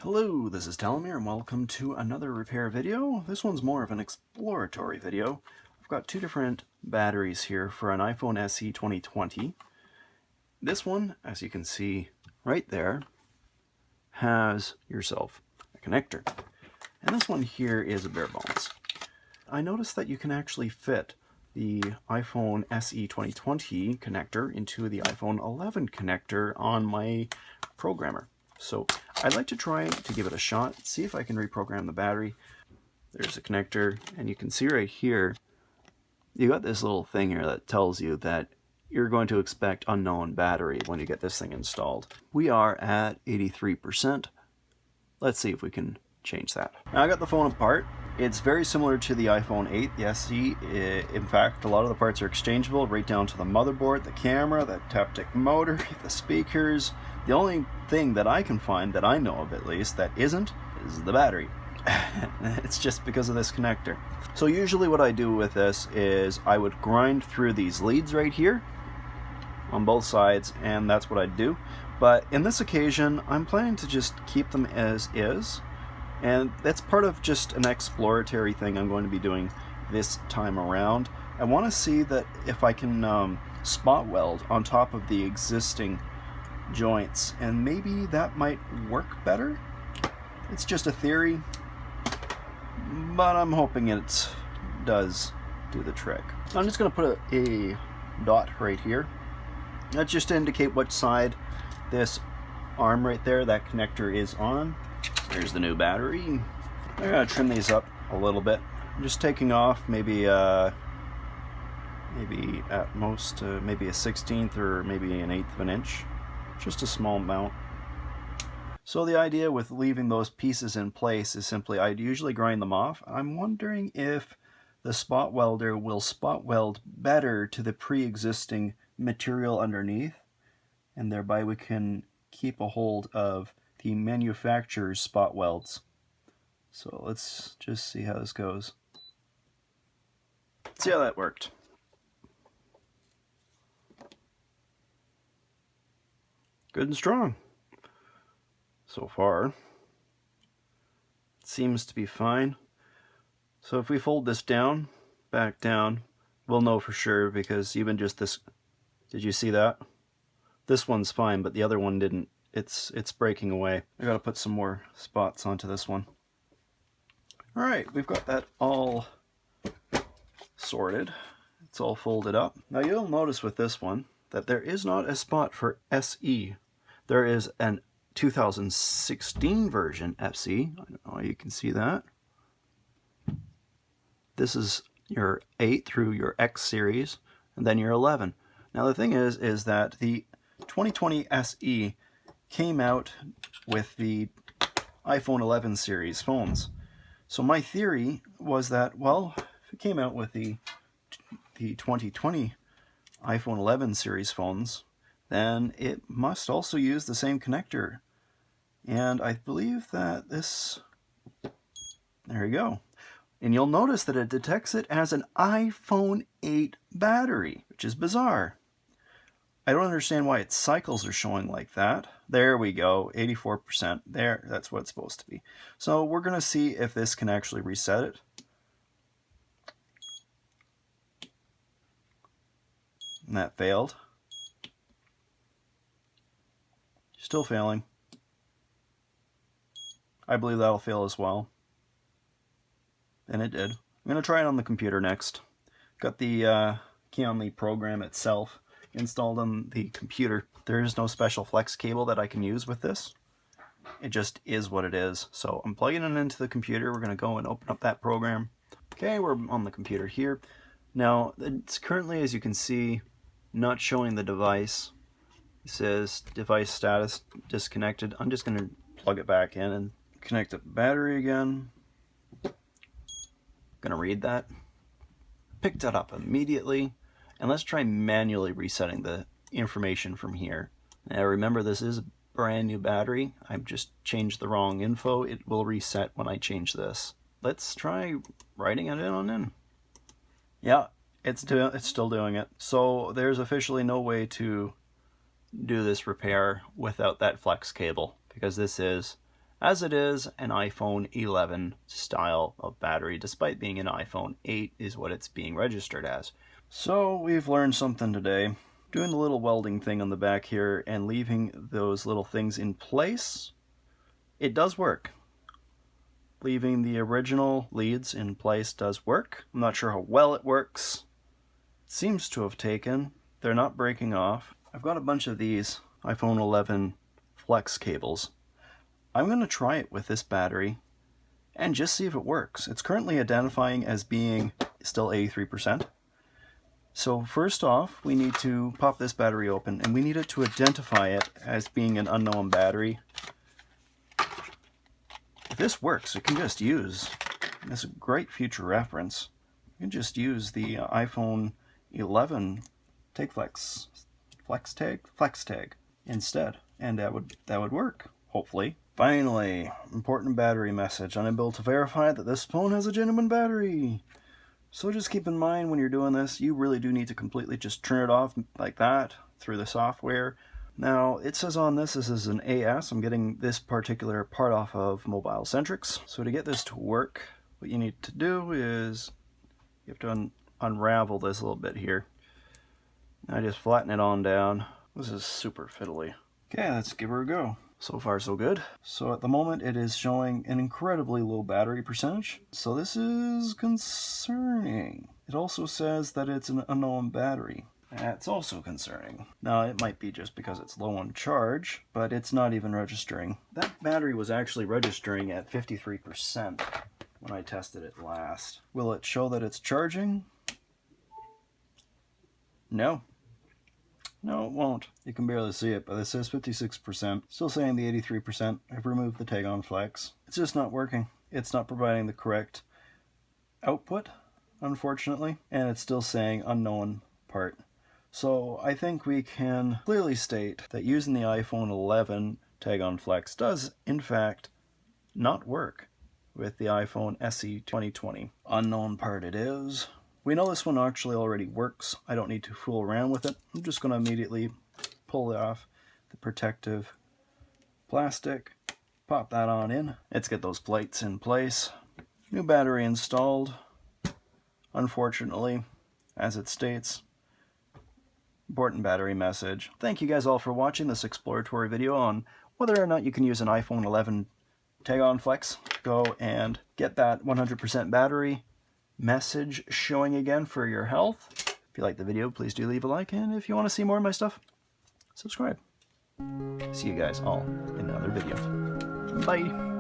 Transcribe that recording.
Hello, this is Telomere and welcome to another repair video. This one's more of an exploratory video. I've got two different batteries here for an iPhone SE 2020. This one, as you can see right there, has yourself a connector. And this one here is a bare bones. I noticed that you can actually fit the iPhone SE 2020 connector into the iPhone 11 connector on my programmer. So I'd like to try to give it a shot, see if I can reprogram the battery. There's a connector, and you can see right here, you got this little thing here that tells you that you're going to expect unknown battery when you get this thing installed. We are at 83%. Let's see if we can change that. Now I got the phone apart. It's very similar to the iPhone 8, the SE. In fact, a lot of the parts are exchangeable, right down to the motherboard, the camera, the haptic motor, the speakers. The only thing that I can find, that I know of at least, that isn't, is the battery. It's just because of this connector. So usually what I do with this is I would grind through these leads right here on both sides, and that's what I'd do. But in this occasion, I'm planning to just keep them as is. And that's part of just an exploratory thing I'm going to be doing this time around. I want to see that if I can spot weld on top of the existing joints, and maybe that might work better. It's just a theory, but I'm hoping it does do the trick. I'm just going to put a dot right here. That's just to indicate which side this arm right there, that connector, is on. There's the new battery. I'm going to trim these up a little bit. I'm just taking off maybe at most maybe a 1/16 or maybe an 1/8 of an inch. Just a small amount. So the idea with leaving those pieces in place is simply I'd usually grind them off. I'm wondering if the spot welder will spot weld better to the pre-existing material underneath, and thereby we can keep a hold of the manufacturer's spot welds. So let's just see how this goes. See how that worked. Good and strong. So far, it seems to be fine. So if we fold this down, back down, we'll know for sure, because even just this, did you see that? This one's fine, but the other one didn't. It's breaking away. I gotta put some more spots onto this one. All right, we've got that all sorted. It's all folded up. Now you'll notice with this one that there is not a spot for SE. There is an 2016 version SE. I don't know, you can see that. This is your 8 through your X series, and then your 11. Now the thing is that the 2020 SE came out with the iPhone 11 series phones. So my theory was that, well, if it came out with the 2020 iPhone 11 series phones, then it must also use the same connector. And I believe that this, there you go. And you'll notice that it detects it as an iPhone 8 battery, which is bizarre. I don't understand why its cycles are showing like that. There we go, 84%. There, that's what it's supposed to be. So we're going to see if this can actually reset it. And that failed. Still failing. I believe that'll fail as well. And it did. I'm going to try it on the computer next. Got the key on the program itself installed on the computer. There is no special flex cable that I can use with this. It just is what it is. So I'm plugging it into the computer. We're going to go and open up that program. Okay, we're on the computer here. Now, it's currently, as you can see, not showing the device. It says device status disconnected. I'm just going to plug it back in and connect the battery again. Going to read that. Picked that up immediately. And let's try manually resetting the information from here. Now remember, this is a brand new battery. I've just changed the wrong info. It will reset when I change this. Let's try writing it in. Yeah, it's still doing it. So there's officially no way to do this repair without that flex cable, because this is as it is an iPhone 11 style of battery, despite being an iPhone 8 is what it's being registered as. So we've learned something today. Doing the little welding thing on the back here and leaving those little things in place, it does work. Leaving the original leads in place does work. I'm not sure how well it works. It seems to have taken. They're not breaking off. I've got a bunch of these iPhone 11 flex cables. I'm going to try it with this battery and just see if it works. It's currently identifying as being still 83%. So first off, we need to pop this battery open, and we need it to identify it as being an unknown battery. If this works, it can just use, this is a great future reference, you can just use the iPhone 11 flex tag instead, and that would work, hopefully. Finally, important battery message. Unable to verify that this phone has a genuine battery. So just keep in mind when you're doing this, you really do need to completely just turn it off like that through the software. Now, it says on this is an AS. I'm getting this particular part off of Mobile Centrics. So to get this to work, what you need to do is you have to unravel this a little bit here. I just flatten it on down. This is super fiddly. Okay, let's give her a go. So far so good. So at the moment it is showing an incredibly low battery percentage. So this is concerning. It also says that it's an unknown battery. That's also concerning. Now it might be just because it's low on charge, but it's not even registering. That battery was actually registering at 53% when I tested it last. Will it show that it's charging? No. No, it won't. You can barely see it, but it says 56%. Still saying the 83%. I've removed the tag on flex. It's just not working. It's not providing the correct output, unfortunately, and it's still saying unknown part. So I think we can clearly state that using the iPhone 11 tag on flex does, in fact, not work with the iPhone SE 2020. Unknown part it is. We know this one actually already works. I don't need to fool around with it. I'm just going to immediately pull off the protective plastic, pop that on in. Let's get those plates in place. New battery installed. Unfortunately, as it states, important battery message. Thank you guys all for watching this exploratory video on whether or not you can use an iPhone 11 tag on flex. Go and get that 100% battery message showing again for your health. If you like the video, please do leave a like, and if you want to see more of my stuff, subscribe. See you guys all in another video. Bye!